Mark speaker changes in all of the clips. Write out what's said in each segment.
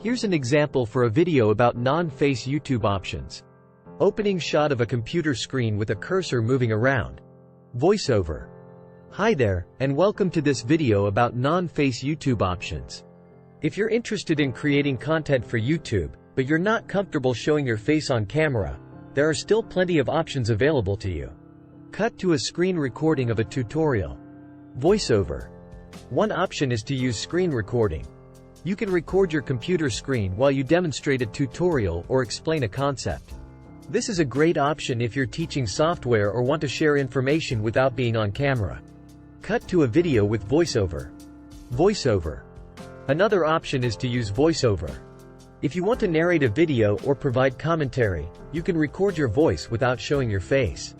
Speaker 1: Here's an example for a video about non-face YouTube options. Opening shot of a computer screen with a cursor moving around. Voiceover. Hi there, and welcome to this video about non-face YouTube options. If you're interested in creating content for YouTube, but you're not comfortable showing your face on camera, there are still plenty of options available to you. Cut to a screen recording of a tutorial. Voiceover. One option is to use screen recording. You can record your computer screen while you demonstrate a tutorial or explain a concept. This is a great option if you're teaching software or want to share information without being on camera. Cut to a video with voiceover. Voiceover. Another option is to use voiceover. If you want to narrate a video or provide commentary, you can record your voice without showing your face.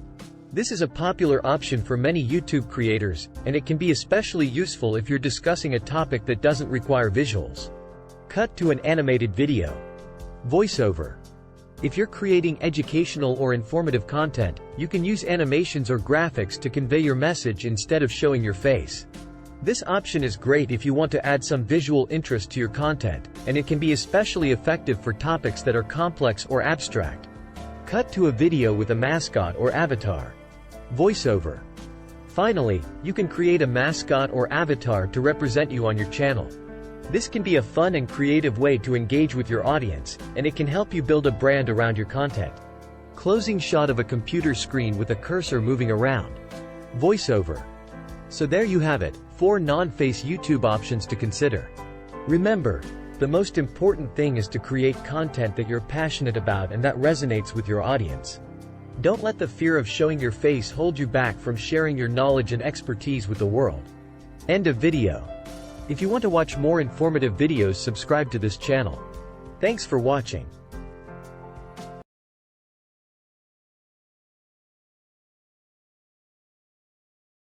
Speaker 1: This is a popular option for many YouTube creators, and it can be especially useful if you're discussing a topic that doesn't require visuals. Cut to an animated video. Voiceover. If you're creating educational or informative content, you can use animations or graphics to convey your message instead of showing your face. This option is great if you want to add some visual interest to your content, and it can be especially effective for topics that are complex or abstract. Cut to a video with a mascot or avatar. Voiceover. Finally, you can create a mascot or avatar to represent you on your channel. This can be a fun and creative way to engage with your audience, and it can help you build a brand around your content. Closing shot of a computer screen with a cursor moving around. Voiceover. So there you have it, 4 non-face YouTube options to consider. Remember, the most important thing is to create content that you're passionate about and that resonates with your audience. Don't let the fear of showing your face hold you back from sharing your knowledge and expertise with the world. End of video. If you want to watch more informative videos, subscribe to this channel. Thanks for watching.